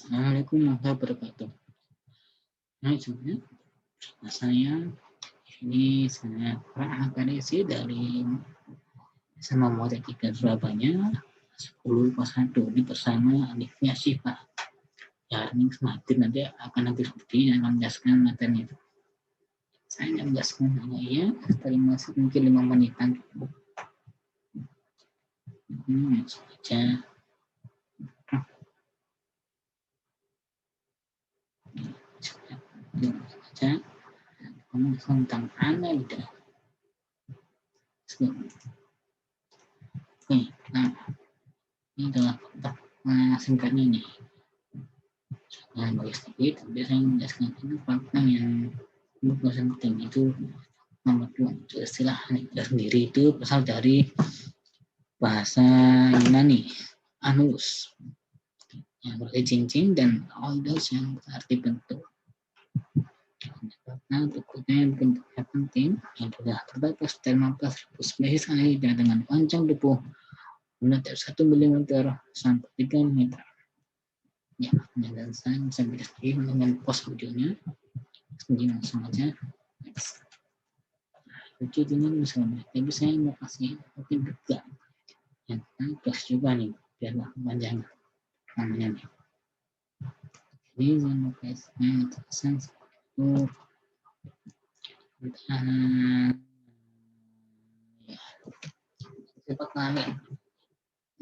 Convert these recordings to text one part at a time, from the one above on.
Assalamualaikum warahmatullahi wabarakatuh. Nah, sebenarnya saya ini saya akademisi dari SMA Muhammadiyah 3 Surabaya 10 ini bersama Alifia Syifa. Ya, ini nanti akan seperti yang menjelaskan materi itu. Saya menjelaskan hanya ya, terima kasih mungkin 5 menitan. Saja. Saja. Tentang Anelida. Oke, nah ini adalah singkatnya ini. Nah, bagi sedikit, tapi saya menjelaskan itu fakta yang penting itu nomor 2 itu istilah Anelida sendiri itu berasal dari bahasa Yunani anus yang berarti cincin dan oidos yang berarti bentuk. Nah, berikutnya yang bentuknya penting adalah terdapat 15.000 spesies Anelida dengan panjang tubuh mencapai 1 mm sampai 3 meter. Ya, dan saya bisa berdiskusi dengan post videonya. Jadi langsung aja. Lucu ini misalnya, tapi saya mau kasih mungkin juga yang plus juga nih, biarlah panjang namanya nih. Jadi saya mau kasih tulisan satu ya, cepat kali.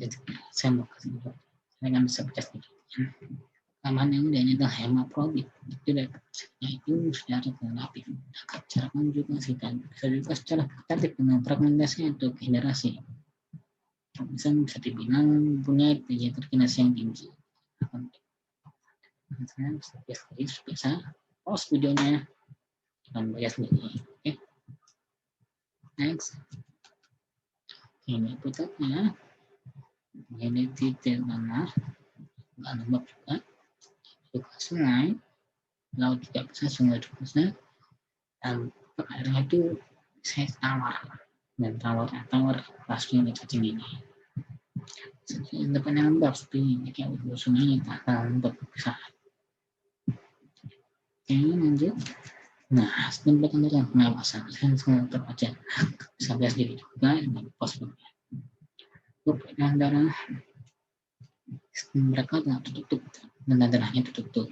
Jadi saya mau kasih saya akan bisa baca sedikit. Rekaman yang udahnya adalah hemaprodit itu secara relatif cara juga bisa juga secara kreatif dengan fragmentasi atau generasi bisa dibilang punya daya terkinasi yang tinggi. Saya bisa pause videonya dan baca sendiri. Oke. Next. Ini putarnya ini detail mana nggak nembak juga sungai laut juga bisa sungai juga dan airnya itu saya tawar pasti cacing ini depannya lembab seperti ini kayak sungai tak lembab bisa. Oke, lanjut. Nah, tempat yang pengawasan kan semua terbaca bisa lihat sendiri juga di pos darah mereka tidak tertutup dan darahnya tertutup.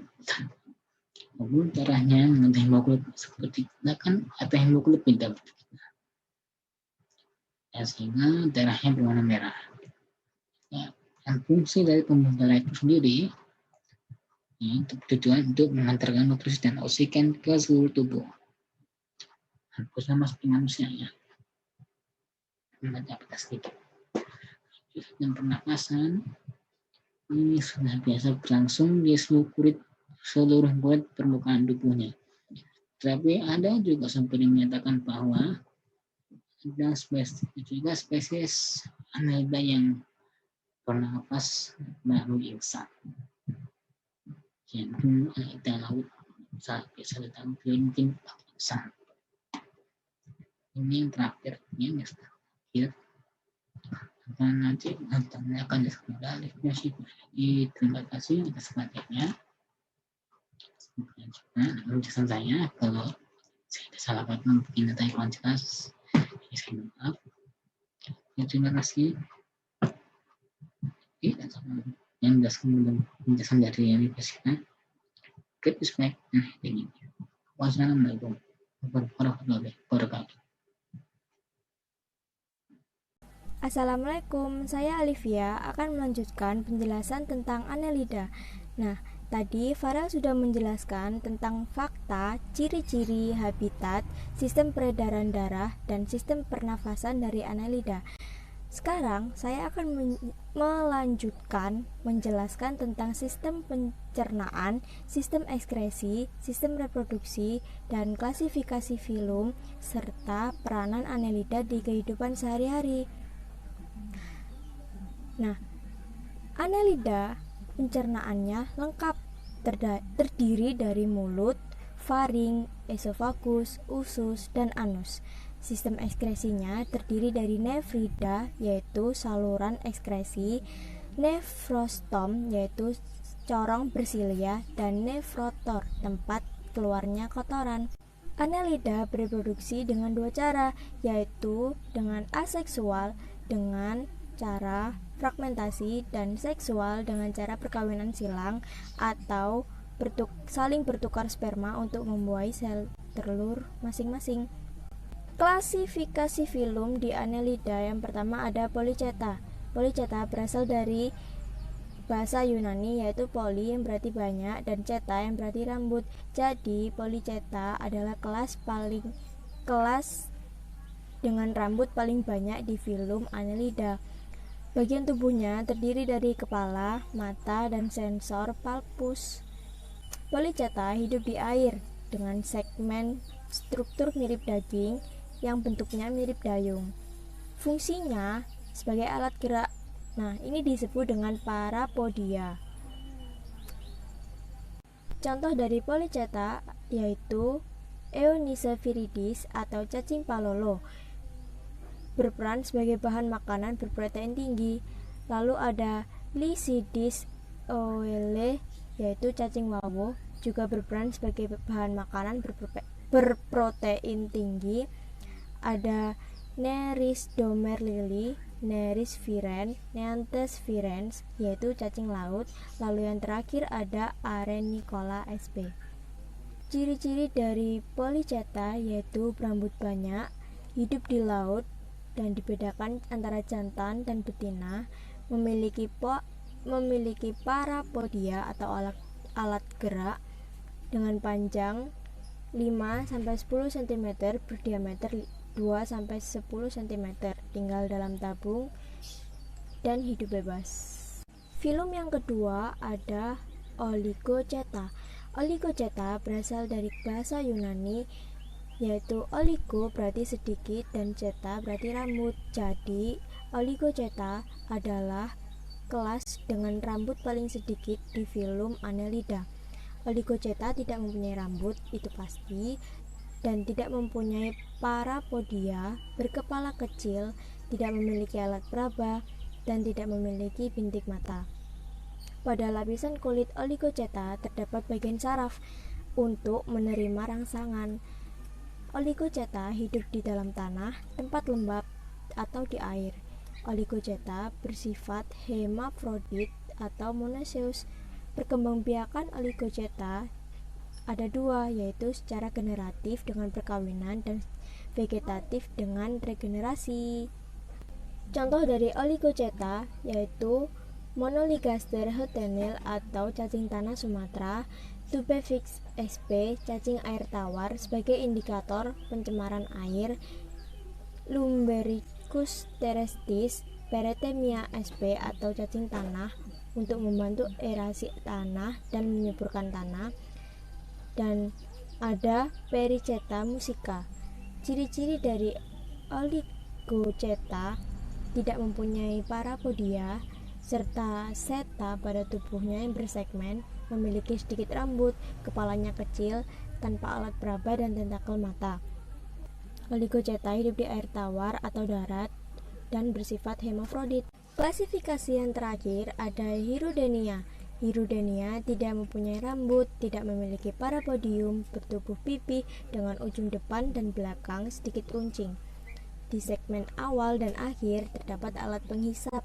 Namun darahnya dengan hemoglobin seperti kita kan ada hemoglobin dalam tubuh kita. Ya, sehingga darahnya berwarna merah. Ya, dan fungsi dari pembuluh darah itu sendiri ya, tujuan untuk mengantarkan nutrisi dan oksigen ke seluruh tubuh. Sama seperti manusia ya. Membaca sedikit. Dan pernapasan ini sudah biasa berlangsung di seluruh kulit permukaan tubuhnya. Tapi ada juga sampai menyatakan bahwa ada spesies Anelida yang bernapas melalui insan. Yang Anelida laut biasa ditangkap mungkin insan. Ini yang terakhir, ini yang terakhir. Dan nanti akan disebutkan terima kasih atas perhatiannya. Penjelasan saya kalau saya salah kata mungkin tanya kurang jelas, saya maaf. Ya, terima kasih. Yang penjelasan dari universitas. Good respect. Ini. Wassalamualaikum warahmatullahi wabarakatuh. Assalamualaikum, saya Alifia akan melanjutkan penjelasan tentang Anelida. Nah, tadi Farel sudah menjelaskan tentang fakta, ciri-ciri, habitat, sistem peredaran darah, dan sistem pernafasan dari Anelida. Sekarang saya akan melanjutkan menjelaskan tentang sistem pencernaan, sistem ekskresi, sistem reproduksi, dan klasifikasi filum, serta peranan Anelida di kehidupan sehari-hari. Nah, Anelida pencernaannya lengkap, terdiri dari mulut, faring, esofagus, usus, dan anus. Sistem ekskresinya terdiri dari nefrida, yaitu saluran ekskresi, nefrostom, yaitu corong bersilia, dan nefrotor, tempat keluarnya kotoran. Annelida bereproduksi dengan dua cara, yaitu dengan aseksual dengan cara fragmentasi dan seksual dengan cara perkawinan silang atau saling bertukar sperma untuk membuahi sel telur masing-masing. Klasifikasi filum di Annelida yang pertama ada Polychaeta. Polychaeta berasal dari bahasa Yunani yaitu poly yang berarti banyak dan chaeta yang berarti rambut. Jadi Polychaeta adalah kelas dengan rambut paling banyak di filum Annelida. Bagian tubuhnya terdiri dari kepala, mata, dan sensor palpus. Polychaeta hidup di air dengan segmen struktur mirip daging yang bentuknya mirip dayung. Fungsinya sebagai alat gerak. Nah, ini disebut dengan parapodia. Contoh dari Polychaeta yaitu Eunice viridis atau cacing palolo, berperan sebagai bahan makanan berprotein tinggi. Lalu ada Lycidis oele yaitu cacing wawo, juga berperan sebagai bahan makanan berprotein tinggi. Ada Neris domerlili, Neris viren, Neantes virens yaitu cacing laut. Lalu yang terakhir ada Arenicola sp. Ciri-ciri dari Polychaeta yaitu berambut banyak, hidup di laut, dan dibedakan antara jantan dan betina, memiliki parapodia atau alat gerak dengan panjang 5-10 cm, berdiameter 2-10 cm, tinggal dalam tabung dan hidup bebas. Filum yang kedua ada Oligochaeta. Oligochaeta berasal dari bahasa Yunani yaitu oligo berarti sedikit dan chaeta berarti rambut. Jadi Oligochaeta adalah kelas dengan rambut paling sedikit di filum Annelida. Oligochaeta tidak mempunyai rambut, itu pasti, dan tidak mempunyai parapodia, berkepala kecil, tidak memiliki alat peraba, dan tidak memiliki bintik mata. Pada lapisan kulit Oligochaeta terdapat bagian saraf untuk menerima rangsangan. Oligochaeta hidup di dalam tanah, tempat lembab, atau di air. Oligochaeta bersifat hermafrodit atau monoecious. Perkembangbiakan Oligochaeta ada dua, yaitu secara generatif dengan perkawinan dan vegetatif dengan regenerasi. Contoh dari Oligochaeta yaitu Monoligaster houtenil atau cacing tanah Sumatera, Tubifex sp, cacing air tawar sebagai indikator pencemaran air, Lumbericus terrestis, Peretemia sp atau cacing tanah untuk membantu erasi tanah dan menyuburkan tanah, dan ada Perichaeta musica. Ciri-ciri dari Oligochaeta tidak mempunyai parapodia serta seta pada tubuhnya yang bersegmen, memiliki sedikit rambut, kepalanya kecil, tanpa alat peraba dan tentakel mata. Oligochaeta hidup di air tawar atau darat dan bersifat hermafrodit. Klasifikasi yang terakhir ada Hirudenia. Hirudenia tidak mempunyai rambut, tidak memiliki parapodium, bertubuh pipih dengan ujung depan dan belakang sedikit runcing. Di segmen awal dan akhir terdapat alat penghisap,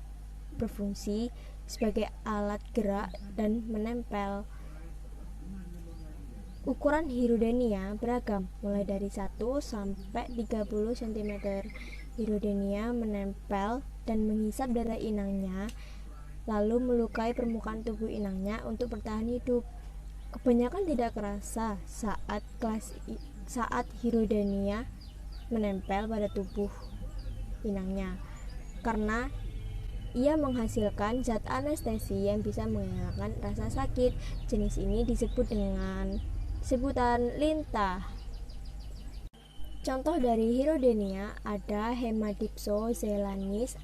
berfungsi sebagai alat gerak dan menempel. Ukuran Hirudenia beragam, mulai dari 1 sampai 30 cm. Hirudenia menempel dan menghisap darah inangnya, lalu melukai permukaan tubuh inangnya untuk bertahan hidup. Kebanyakan tidak kerasa saat Hirudenia menempel pada tubuh inangnya, karena ia menghasilkan zat anestesi yang bisa menghilangkan rasa sakit. Jenis ini disebut dengan sebutan lintah. Contoh dari Hirudenia ada Hemadipso-zelanis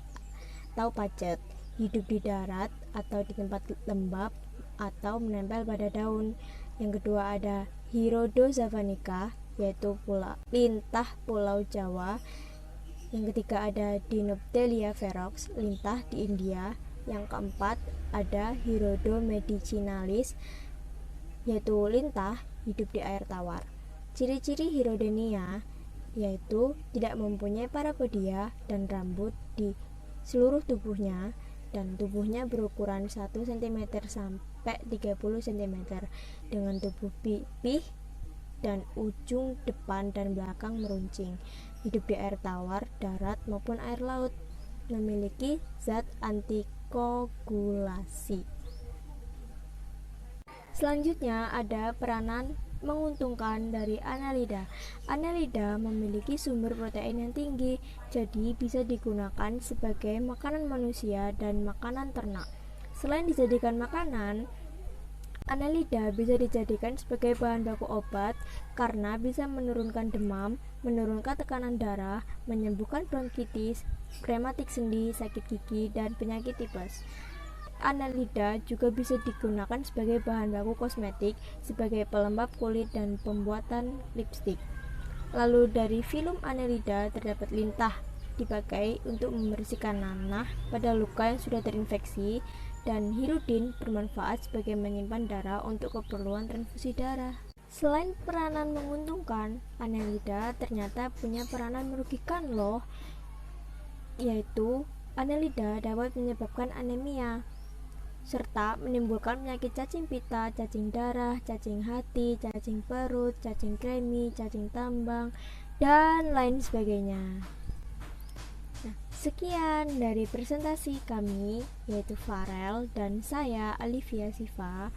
atau pacet, hidup di darat atau di tempat lembab atau menempel pada daun. Yang kedua ada Hirodo-javanica, yaitu lintah Pulau Jawa. Yang ketiga ada Dinoptelia ferox, lintah di India. Yang keempat ada Hirodo medicinalis, yaitu lintah hidup di air tawar. Ciri-ciri Hirodenia yaitu tidak mempunyai parapodia dan rambut di seluruh tubuhnya, dan tubuhnya berukuran 1 cm sampai 30 cm dengan tubuh pipih dan ujung depan dan belakang meruncing. Hidup di air tawar, darat maupun air laut. Memiliki zat antikoagulasi. Selanjutnya ada peranan menguntungkan dari Annelida. Annelida memiliki sumber protein yang tinggi, jadi bisa digunakan sebagai makanan manusia dan makanan ternak. Selain dijadikan makanan, Annelida bisa dijadikan sebagai bahan baku obat karena bisa menurunkan demam, menurunkan tekanan darah, menyembuhkan bronkitis, rematik sendi, sakit gigi, dan penyakit tipes. Annelida juga bisa digunakan sebagai bahan baku kosmetik, sebagai pelembab kulit dan pembuatan lipstik. Lalu dari filum Annelida terdapat lintah, dipakai untuk membersihkan nanah pada luka yang sudah terinfeksi, dan hirudin bermanfaat sebagai menyimpan darah untuk keperluan transfusi darah. Selain peranan menguntungkan, Annelida ternyata punya peranan merugikan loh, yaitu Annelida dapat menyebabkan anemia serta menimbulkan penyakit cacing pita, cacing darah, cacing hati, cacing perut, cacing kremi, cacing tambang, dan lain sebagainya. Nah, sekian dari presentasi kami, yaitu Farel dan saya, Alivia Siva.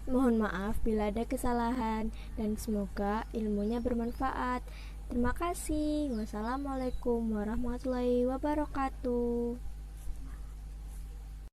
Mohon maaf bila ada kesalahan dan semoga ilmunya bermanfaat. Terima kasih. Wassalamualaikum warahmatullahi wabarakatuh.